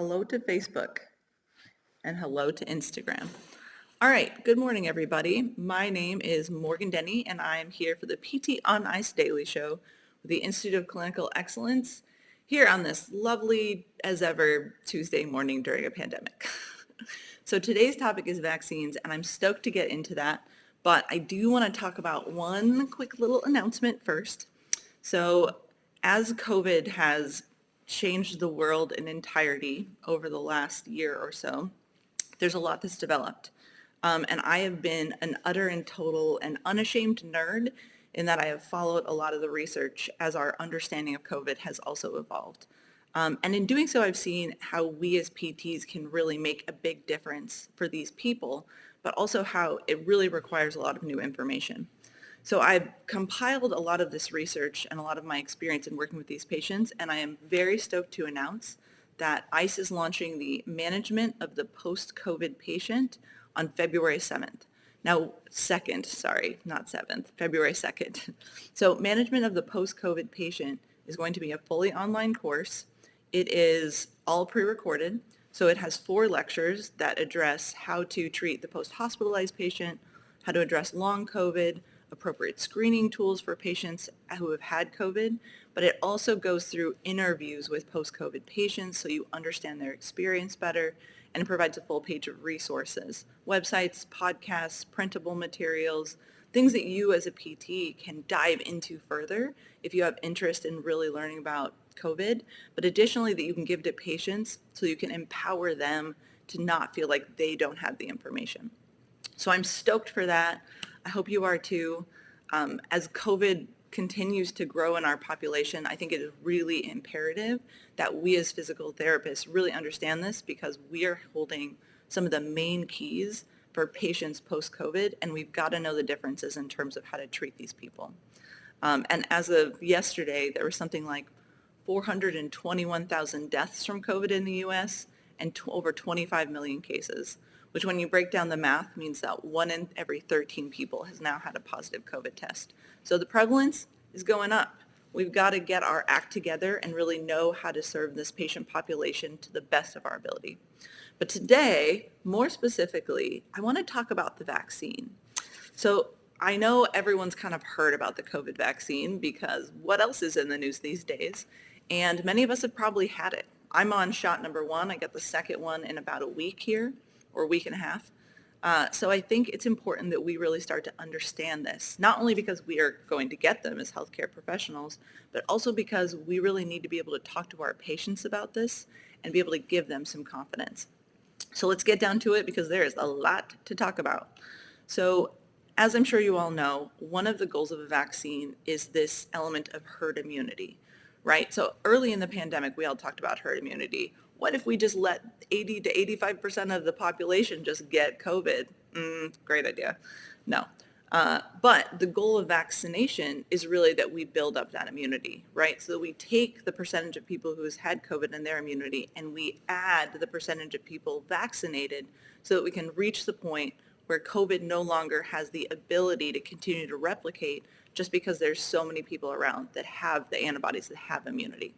hello to Facebook, and hello to Instagram. All right, good morning, everybody. My name is Morgan Denny, and I am here for the PT on Ice Daily Show with the Institute of Clinical Excellence here on this lovely, as ever, Tuesday morning during a pandemic. So today's topic is vaccines, and I'm stoked to get into that, but I do want to talk about one quick little announcement first. So as COVID has changed the world in entirety over the last year or so, there's a lot that's developed. And I have been an utter and total and unashamed nerd in that I have followed a lot of the research as our understanding of COVID has also evolved. And in doing so, I've seen how we as PTs can really make a big difference for these people, but also how it really requires a lot of new information. So I've compiled a lot of this research and a lot of my experience in working with these patients, and I am very stoked to announce that ICE is launching the management of the post-COVID patient on February 7th. Now, 2nd, sorry, not 7th, February 2nd. So management of the post-COVID patient is going to be a fully online course. It is all pre-recorded, so it has 4 lectures that address how to treat the post-hospitalized patient, how to address long COVID, appropriate screening tools for patients who have had COVID, but it also goes through interviews with post-COVID patients so you understand their experience better, and it provides a full page of resources, websites, podcasts, printable materials, things that you as a PT can dive into further if you have interest in really learning about COVID, but additionally that you can give to patients so you can empower them to not feel like they don't have the information. So I'm stoked for that. I hope you are too. As COVID continues to grow in our population, I think it is really imperative that we as physical therapists really understand this because we are holding some of the main keys for patients post-COVID, and we've got to know the differences in terms of how to treat these people. And as of yesterday, there was something like 421,000 deaths from COVID in the U.S. and over 25 million cases, which when you break down the math means that 1 in every 13 people has now had a positive COVID test. So the prevalence is going up. We've got to get our act together and really know how to serve this patient population to the best of our ability. But today, more specifically, I want to talk about the vaccine. So I know everyone's kind of heard about the COVID vaccine because what else is in the news these days? And many of us have probably had it. I'm on shot number 1. I got the second one in about a week here, or a week and a half. So I think it's important that we really start to understand this, not only because we are going to get them as healthcare professionals, but also because we really need to be able to talk to our patients about this and be able to give them some confidence. So let's get down to it because there is a lot to talk about. So as I'm sure you all know, one of the goals of a vaccine is this element of herd immunity, right? So early in the pandemic, we all talked about herd immunity. What if we just let 80 to 85% of the population just get COVID? Great idea. No. But the goal of vaccination is really that we build up that immunity, right? So we take the percentage of people who has had COVID and their immunity and we add the percentage of people vaccinated so that we can reach the point where COVID no longer has the ability to continue to replicate just because there's so many people around that have the antibodies that have immunity.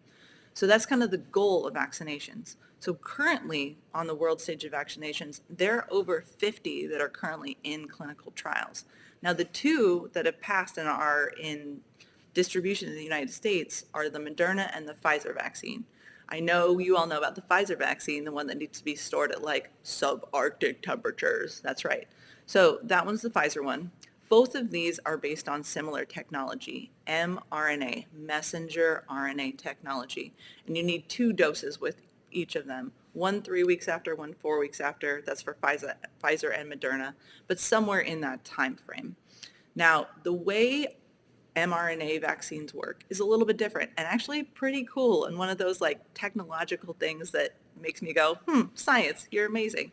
So that's kind of the goal of vaccinations. So currently on the world stage of vaccinations, there are over 50 that are currently in clinical trials. Now the 2 that have passed and are in distribution in the United States are the Moderna and the Pfizer vaccine. I know you all know about the Pfizer vaccine, the one that needs to be stored at like subarctic temperatures. That's right. So that one's the Pfizer one. Both of these are based on similar technology, mRNA, messenger RNA technology. And you need 2 doses with each of them, one 3 weeks after, one 4 weeks after. That's for Pfizer and Moderna, but somewhere in that time frame. Now, the way mRNA vaccines work is a little bit different and actually pretty cool and one of those like technological things that makes me go, science, you're amazing.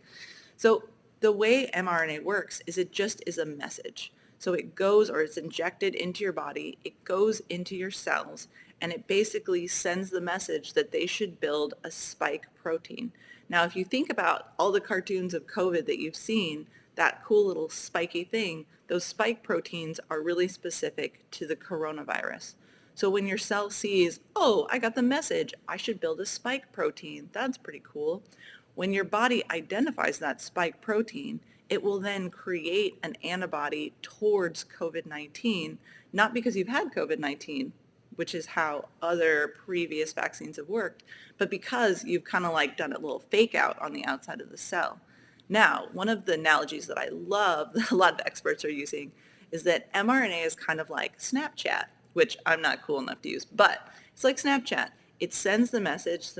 So the way mRNA works is it just is a message. So it goes, or it's injected into your body, it goes into your cells, and it basically sends the message that they should build a spike protein. Now, if you think about all the cartoons of COVID that you've seen, that cool little spiky thing, those spike proteins are really specific to the coronavirus. So when your cell sees, oh, I got the message, I should build a spike protein, that's pretty cool. When your body identifies that spike protein, it will then create an antibody towards COVID-19, not because you've had COVID-19, which is how other previous vaccines have worked, but because you've kind of like done a little fake out on the outside of the cell. Now, one of the analogies that I love that a lot of experts are using is that mRNA is kind of like Snapchat, which I'm not cool enough to use, but it's like Snapchat. It sends the message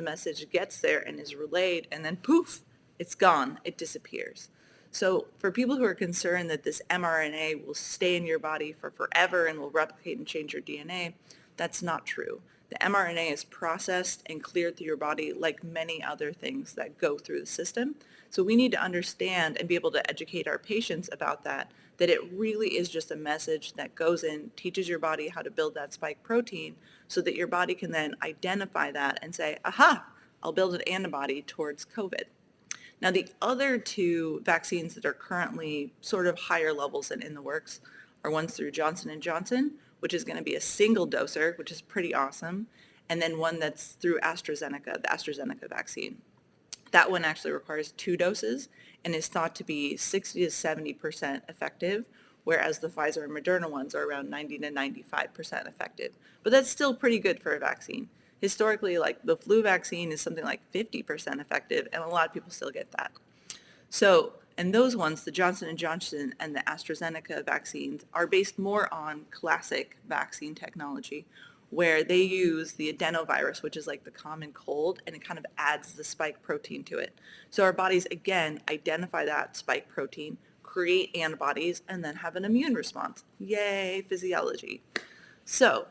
gets there and is relayed, and then poof, it's gone, it disappears. So for people who are concerned that this mRNA will stay in your body for forever and will replicate and change your DNA, that's not true. The mRNA is processed and cleared through your body like many other things that go through the system. So we need to understand and be able to educate our patients about that it really is just a message that goes in, teaches your body how to build that spike protein so that your body can then identify that and say, aha, I'll build an antibody towards COVID. Now, the other two vaccines that are currently sort of higher levels and in the works are ones through Johnson & Johnson, which is going to be a single doser, which is pretty awesome, and then one that's through AstraZeneca, the AstraZeneca vaccine. That one actually requires 2 doses and is thought to be 60 to 70% effective, whereas the Pfizer and Moderna ones are around 90 to 95% effective. But that's still pretty good for a vaccine. Historically, like the flu vaccine is something like 50% effective, and a lot of people still get that. So, and those ones, the Johnson & Johnson and the AstraZeneca vaccines, are based more on classic vaccine technology, where they use the adenovirus, which is like the common cold, and it kind of adds the spike protein to it. So our bodies, again, identify that spike protein, create antibodies, and then have an immune response. Yay, physiology. So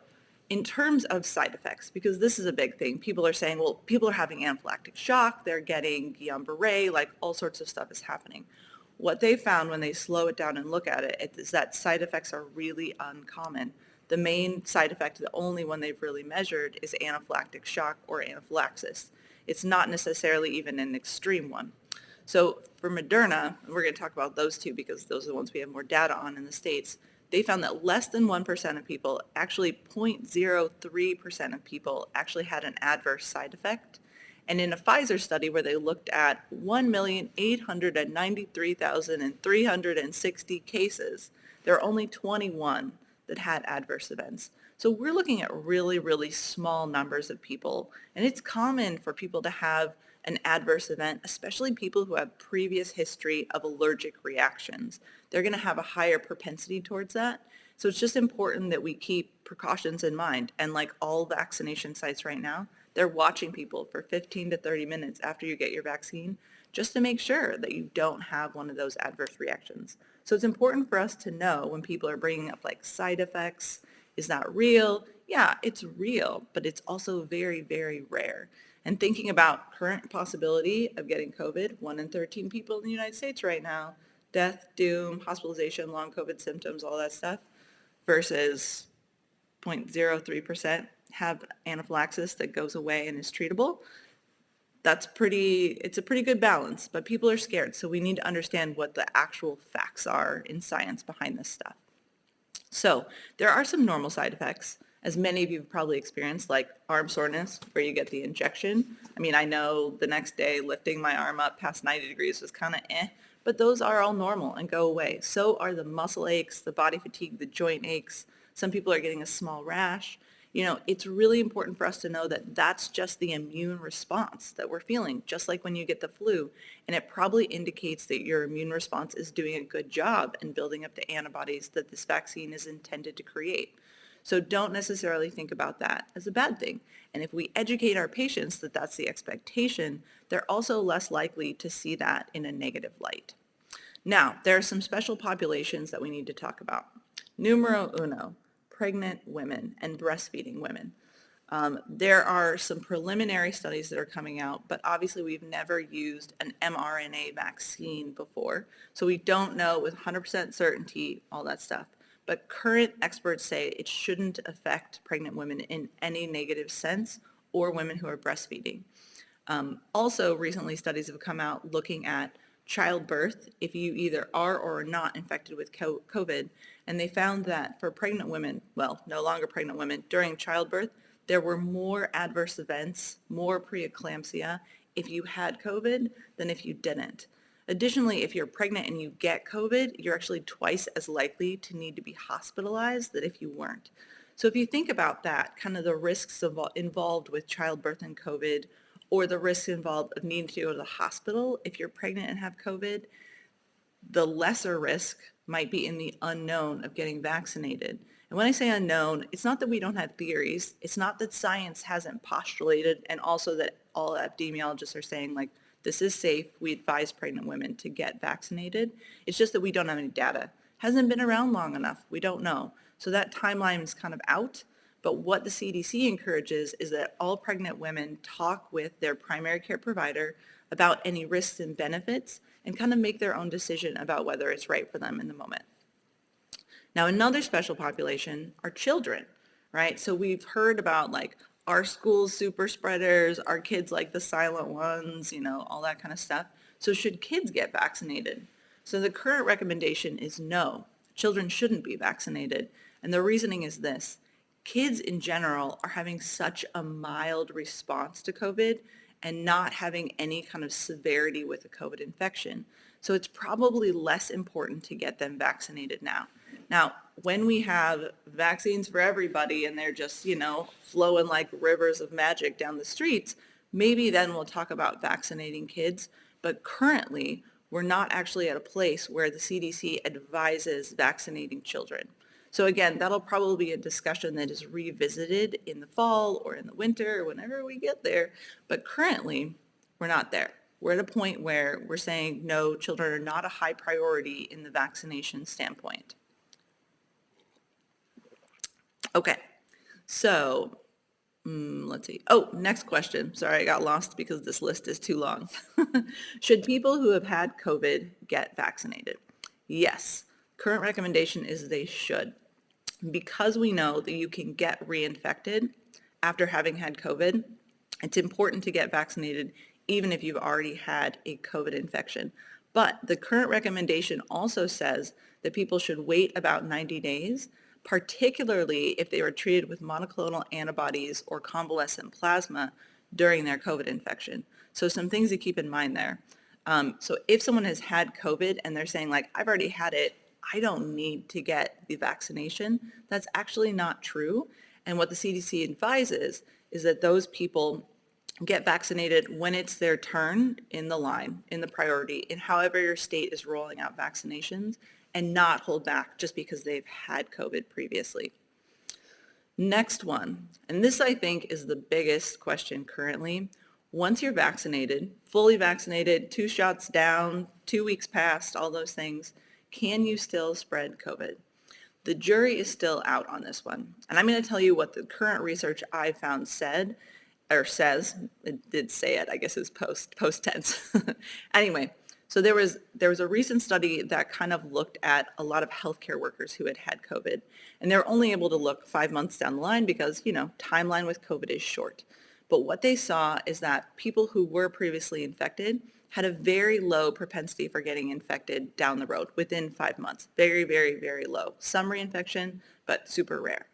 in terms of side effects, because this is a big thing, people are saying, well, people are having anaphylactic shock, they're getting Guillain-Barré, like all sorts of stuff is happening. What they found when they slow it down and look at it is that side effects are really uncommon. The main side effect, the only one they've really measured, is anaphylactic shock or anaphylaxis. It's not necessarily even an extreme one. So for Moderna, and we're going to talk about those two because those are the ones we have more data on in the States, they found that less than 1% of people, actually 0.03% of people, actually had an adverse side effect. And in a Pfizer study where they looked at 1,893,360 cases, there are only 21 that had adverse events. So we're looking at really, really small numbers of people. And it's common for people to have an adverse event, especially people who have previous history of allergic reactions. They're going to have a higher propensity towards that. So it's just important that we keep precautions in mind. And like all vaccination sites right now, they're watching people for 15 to 30 minutes after you get your vaccine just to make sure that you don't have one of those adverse reactions. So it's important for us to know when people are bringing up like side effects, is that real? Yeah, it's real, but it's also very, very rare. And thinking about current possibility of getting COVID, 1 in 13 people in the United States right now, death, doom, hospitalization, long COVID symptoms, all that stuff, versus 0.03% have anaphylaxis that goes away and is treatable. It's a pretty good balance, but people are scared, so we need to understand what the actual facts are in science behind this stuff. So there are some normal side effects, as many of you have probably experienced, like arm soreness, where you get the injection. I mean, I know the next day lifting my arm up past 90 degrees was kind of but those are all normal and go away. So are the muscle aches, the body fatigue, the joint aches. Some people are getting a small rash. You know, it's really important for us to know that that's just the immune response that we're feeling, just like when you get the flu. And it probably indicates that your immune response is doing a good job in building up the antibodies that this vaccine is intended to create. So don't necessarily think about that as a bad thing. And if we educate our patients that that's the expectation, they're also less likely to see that in a negative light. Now, there are some special populations that we need to talk about. Numero uno, pregnant women and breastfeeding women. There are some preliminary studies that are coming out, but obviously we've never used an mRNA vaccine before, so we don't know with 100% certainty all that stuff. But current experts say it shouldn't affect pregnant women in any negative sense or women who are breastfeeding. Also, recently studies have come out looking at childbirth, if you either are or are not infected with COVID, And they found that for pregnant women, well, no longer pregnant women, during childbirth, there were more adverse events, more preeclampsia if you had COVID than if you didn't. Additionally, if you're pregnant and you get COVID, you're actually twice as likely to need to be hospitalized than if you weren't. So if you think about that, kind of the risks involved with childbirth and COVID, or the risks involved of needing to go to the hospital if you're pregnant and have COVID, the lesser risk might be in the unknown of getting vaccinated. And when I say unknown, it's not that we don't have theories. It's not that science hasn't postulated, and also that all epidemiologists are saying, like, this is safe. We advise pregnant women to get vaccinated. It's just that we don't have any data. Hasn't been around long enough. We don't know. So that timeline is kind of out. But what the CDC encourages is that all pregnant women talk with their primary care provider about any risks and benefits and kind of make their own decision about whether it's right for them in the moment. Now, another special population are children, right? So we've heard about like our school's super spreaders, our kids like the silent ones, all that kind of stuff. So should kids get vaccinated? So the current recommendation is no, children shouldn't be vaccinated. And the reasoning is this: kids in general are having such a mild response to COVID and not having any kind of severity with a COVID infection. So it's probably less important to get them vaccinated now. Now, when we have vaccines for everybody and they're just, flowing like rivers of magic down the streets, maybe then we'll talk about vaccinating kids. But currently, we're not actually at a place where the CDC advises vaccinating children. So again, that'll probably be a discussion that is revisited in the fall or in the winter or whenever we get there. But currently, we're not there. We're at a point where we're saying, no, children are not a high priority in the vaccination standpoint. Okay, so let's see. Oh, next question. Sorry, I got lost because this list is too long. Should people who have had COVID get vaccinated? Yes. Current recommendation is they should. Because we know that you can get reinfected after having had COVID, it's important to get vaccinated even if you've already had a COVID infection. But the current recommendation also says that people should wait about 90 days, particularly if they were treated with monoclonal antibodies or convalescent plasma during their COVID infection. So some things to keep in mind there. So if someone has had COVID and they're saying, like, I've already had it, I don't need to get the vaccination, that's actually not true. And what the CDC advises is that those people get vaccinated when it's their turn in the line, in the priority, in however your state is rolling out vaccinations, and not hold back just because they've had COVID previously. Next one, and this I think is the biggest question currently. Once you're vaccinated, fully vaccinated, 2 shots down, 2 weeks past, all those things, can you still spread COVID? The jury is still out on this one. And I'm going to tell you what the current research I found said, or says. It did say it, I guess it's post tense. Anyway, so there was a recent study that kind of looked at a lot of healthcare workers who had had COVID. And they were only able to look 5 months down the line because, timeline with COVID is short. But what they saw is that people who were previously infected had a very low propensity for getting infected down the road within 5 months. Very, very, very low. Some reinfection, but super rare.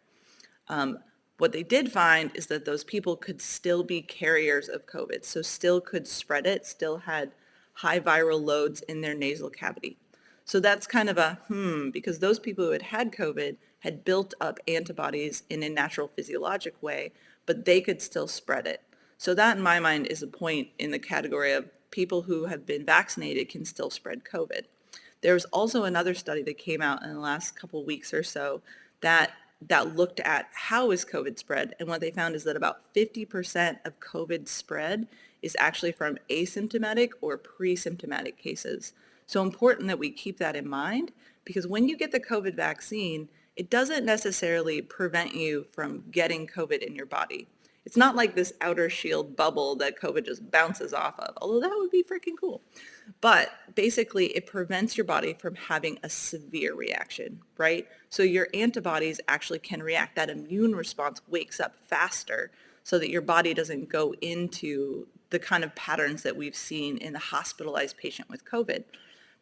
What they did find is that those people could still be carriers of COVID, so still could spread it, still had high viral loads in their nasal cavity. So that's kind of a because those people who had had COVID had built up antibodies in a natural physiologic way, but they could still spread it. So that, in my mind, is a point in the category of people who have been vaccinated can still spread COVID. There's also another study that came out in the last couple weeks or so that looked at how is COVID spread, and what they found is that about 50% of COVID spread is actually from asymptomatic or pre-symptomatic cases. So important that we keep that in mind, because when you get the COVID vaccine, it doesn't necessarily prevent you from getting COVID in your body. It's not like this outer shield bubble that COVID just bounces off of, although that would be freaking cool. But basically, it prevents your body from having a severe reaction, right? So your antibodies actually can react. That immune response wakes up faster so that your body doesn't go into the kind of patterns that we've seen in the hospitalized patient with COVID.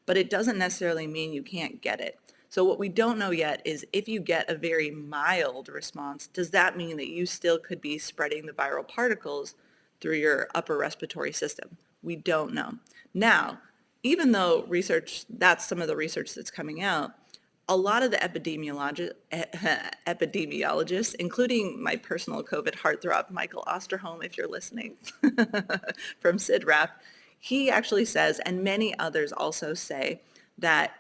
But it doesn't necessarily mean you can't get it. So what we don't know yet is if you get a very mild response, does that mean that you still could be spreading the viral particles through your upper respiratory system? We don't know. Now, even though that's some of the research that's coming out, a lot of the epidemiologists, including my personal COVID heartthrob, Michael Osterholm, if you're listening, from CIDRAP, he actually says, and many others also say, that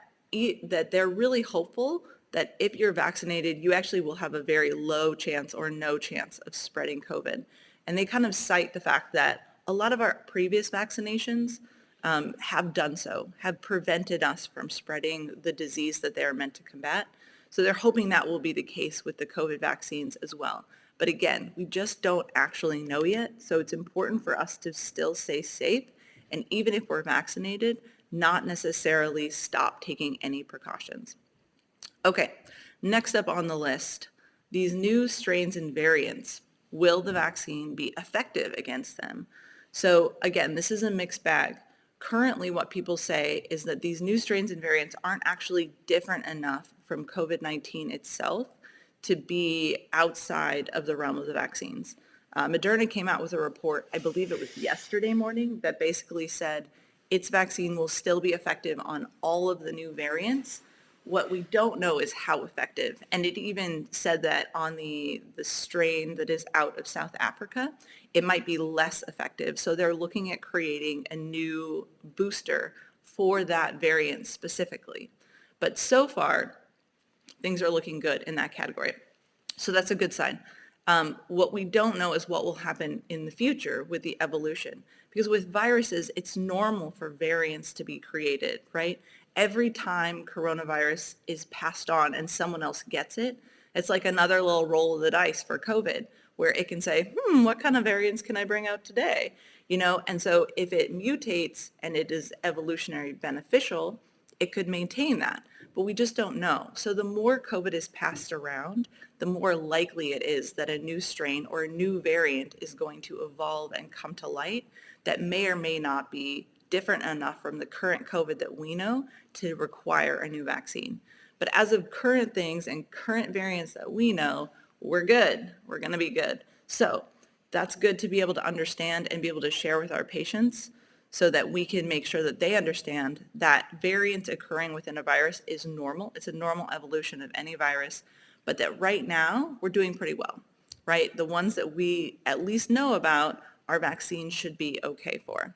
they're really hopeful that if you're vaccinated, you actually will have a very low chance or no chance of spreading COVID. And they kind of cite the fact that a lot of our previous vaccinations have done so, have prevented us from spreading the disease that they are meant to combat. So they're hoping that will be the case with the COVID vaccines as well. But again, we just don't actually know yet. So it's important for us to still stay safe. And even if we're vaccinated, not necessarily stop taking any precautions. Okay, next up on the list, these new strains and variants. Will the vaccine be effective against them? So again, this is a mixed bag. Currently, what people say is that these new strains and variants aren't actually different enough from COVID-19 itself to be outside of the realm of the vaccines. Moderna came out with a report, I believe it was yesterday morning, that basically said its vaccine will still be effective on all of the new variants. What we don't know is how effective. And it even said that on the strain that is out of South Africa, it might be less effective. So they're looking at creating a new booster for that variant specifically. But so far, things are looking good in that category. So that's a good sign. What we don't know is what will happen in the future with the evolution. Because with viruses, it's normal for variants to be created, right? Every time coronavirus is passed on and someone else gets it, it's like another little roll of the dice for COVID, where it can say, what kind of variants can I bring out today? And so if it mutates and it is evolutionary beneficial, it could maintain that, but we just don't know. So the more COVID is passed around, the more likely it is that a new strain or a new variant is going to evolve and come to light that may or may not be different enough from the current COVID that we know to require a new vaccine. But as of current things and current variants that we know, we're good. We're going to be good. So that's good to be able to understand and be able to share with our patients so that we can make sure that they understand that variants occurring within a virus is normal. It's a normal evolution of any virus, but that right now we're doing pretty well, right? The ones that we at least know about, our vaccine should be okay for.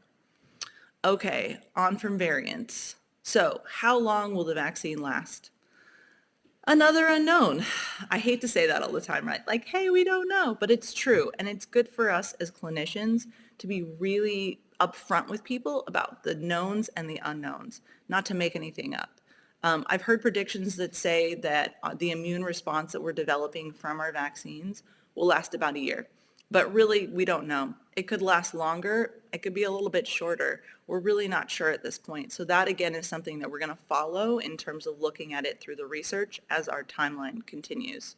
Okay, on from variants. So how long will the vaccine last? Another unknown. I hate to say that all the time, right? Like, hey, we don't know, but it's true. And it's good for us as clinicians to be really upfront with people about the knowns and the unknowns, not to make anything up. I've heard predictions that say that the immune response that we're developing from our vaccines will last about a year. But really, we don't know. It could last longer. It could be a little bit shorter. We're really not sure at this point. So that, again, is something that we're going to follow in terms of looking at it through the research as our timeline continues.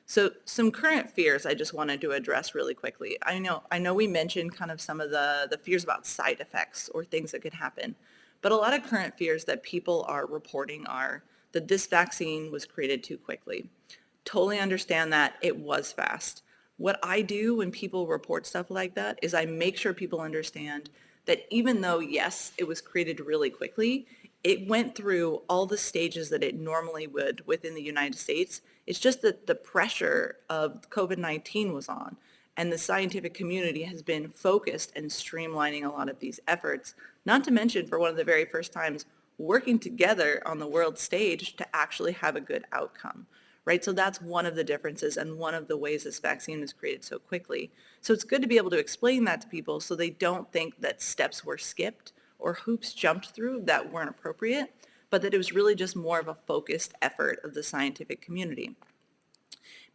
So some current fears I just wanted to address really quickly. I know we mentioned kind of some of the fears about side effects or things that could happen. But a lot of current fears that people are reporting are that this vaccine was created too quickly. Totally understand that it was fast. What I do when people report stuff like that is I make sure people understand that even though, yes, it was created really quickly, it went through all the stages that it normally would within the United States. It's just that the pressure of COVID-19 was on, and the scientific community has been focused and streamlining a lot of these efforts, not to mention for one of the very first times working together on the world stage to actually have a good outcome. Right? So that's one of the differences and one of the ways this vaccine was created so quickly. So it's good to be able to explain that to people so they don't think that steps were skipped or hoops jumped through that weren't appropriate, but that it was really just more of a focused effort of the scientific community.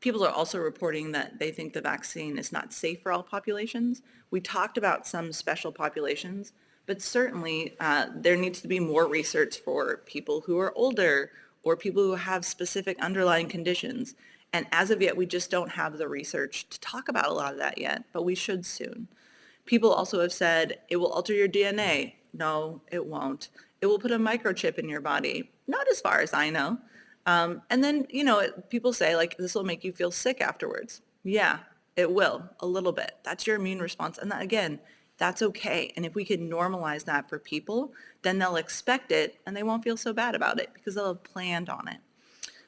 People are also reporting that they think the vaccine is not safe for all populations. We talked about some special populations, but certainly there needs to be more research for people who are older or people who have specific underlying conditions. And as of yet, we just don't have the research to talk about a lot of that yet, but we should soon. People also have said, it will alter your DNA. No, it won't. It will put a microchip in your body. Not as far as I know. And then, people say like, this will make you feel sick afterwards. Yeah, it will a little bit. That's your immune response. And that, again, that's okay. And if we can normalize that for people, then they'll expect it and they won't feel so bad about it because they'll have planned on it.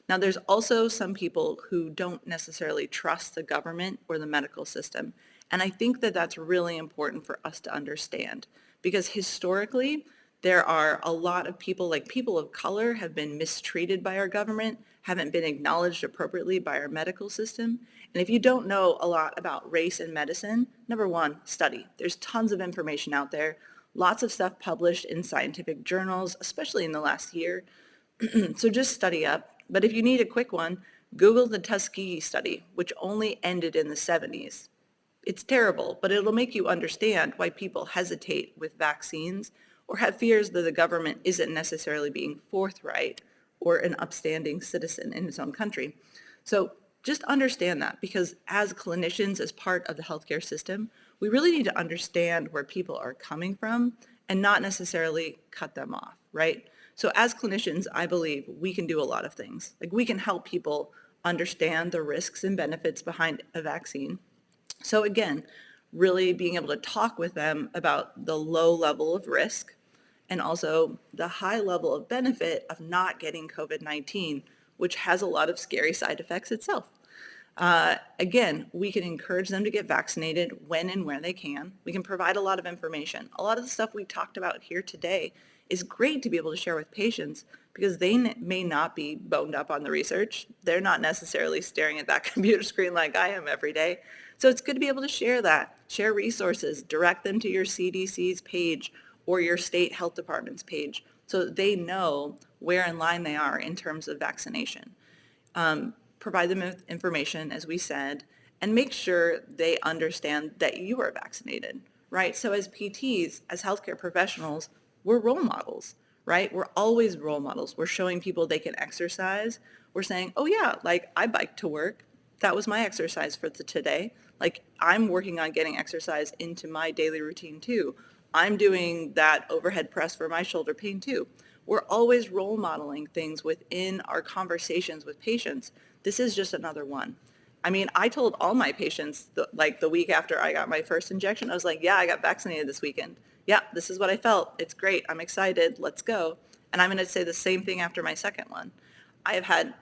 Now, there's also some people who don't necessarily trust the government or the medical system. And I think that that's really important for us to understand because historically, there are a lot of people, like people of color, have been mistreated by our government, haven't been acknowledged appropriately by our medical system. And if you don't know a lot about race and medicine, number one, study. There's tons of information out there, lots of stuff published in scientific journals, especially in the last year. So just study up. But if you need a quick one, Google the Tuskegee study, which only ended in the 70s. It's terrible, but it'll make you understand why people hesitate with vaccines or have fears that the government isn't necessarily being forthright or an upstanding citizen in its own country. So just understand that, because as clinicians, as part of the healthcare system, we really need to understand where people are coming from and not necessarily cut them off, right? So as clinicians, I believe we can do a lot of things. Like we can help people understand the risks and benefits behind a vaccine. So again, really being able to talk with them about the low level of risk and also the high level of benefit of not getting COVID-19, which has a lot of scary side effects itself. Again, we can encourage them to get vaccinated when and where they can. We can provide a lot of information. A lot of the stuff we talked about here today is great to be able to share with patients because they may not be boned up on the research. They're not necessarily staring at that computer screen like I am every day. So it's good to be able to share that, share resources, direct them to your CDC's page or your state health department's page so that they know where in line they are in terms of vaccination. Provide them with information, as we said, and make sure they understand that you are vaccinated, right? So as PTs, as healthcare professionals, we're role models, right? We're always role models. We're showing people they can exercise. We're saying, oh yeah, like I bike to work. That was my exercise for today. Like I'm working on getting exercise into my daily routine too. I'm doing that overhead press for my shoulder pain too. We're always role modeling things within our conversations with patients. This is just another one. I mean, I told all my patients, the week after I got my first injection, I was like, yeah, I got vaccinated this weekend. Yeah, this is what I felt. It's great. I'm excited. Let's go. And I'm going to say the same thing after my second one. I have had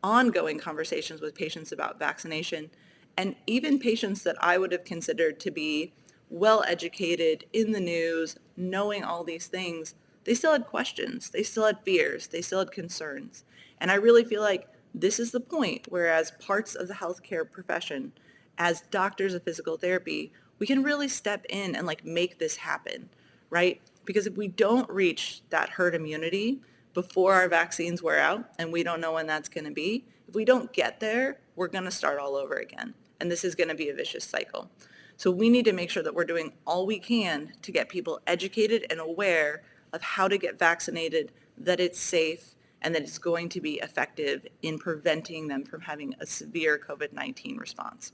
ongoing conversations with patients about vaccination, and even patients that I would have considered to be well-educated, in the news, knowing all these things, they still had questions. They still had fears. They still had concerns. And I really feel like this is the point where as parts of the healthcare profession, as doctors of physical therapy, we can really step in and make this happen, right? Because if we don't reach that herd immunity before our vaccines wear out, and we don't know when that's going to be, if we don't get there, we're going to start all over again. And this is going to be a vicious cycle. So we need to make sure that we're doing all we can to get people educated and aware of how to get vaccinated, that it's safe, and that it's going to be effective in preventing them from having a severe COVID-19 response.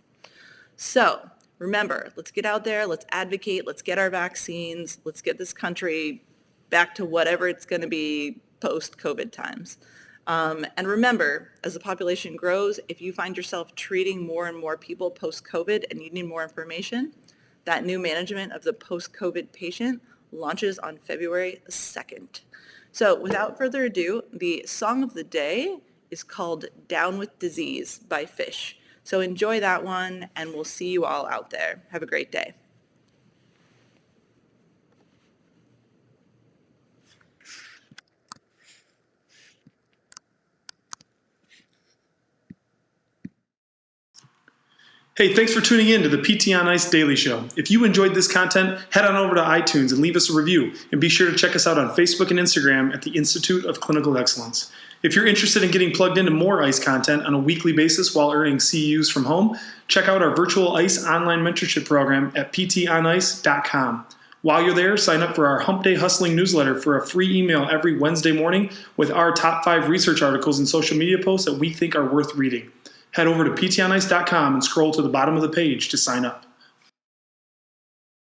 So remember, let's get out there, let's advocate, let's get our vaccines, let's get this country back to whatever it's going to be post-COVID times. And remember, as the population grows, if you find yourself treating more and more people post-COVID and you need more information, that new management of the post-COVID patient launches on February 2nd. So without further ado, the song of the day is called Down with Disease by Fish. So enjoy that one, and we'll see you all out there. Have a great day. Hey, thanks for tuning in to the PT on Ice Daily Show. If you enjoyed this content, head on over to iTunes and leave us a review. And be sure to check us out on Facebook and Instagram at the Institute of Clinical Excellence. If you're interested in getting plugged into more ICE content on a weekly basis while earning CEUs from home, check out our virtual ICE online mentorship program at ptonice.com. While you're there, sign up for our Hump Day Hustling newsletter for a free email every Wednesday morning with our top 5 research articles and social media posts that we think are worth reading. Head over to ptonice.com and scroll to the bottom of the page to sign up.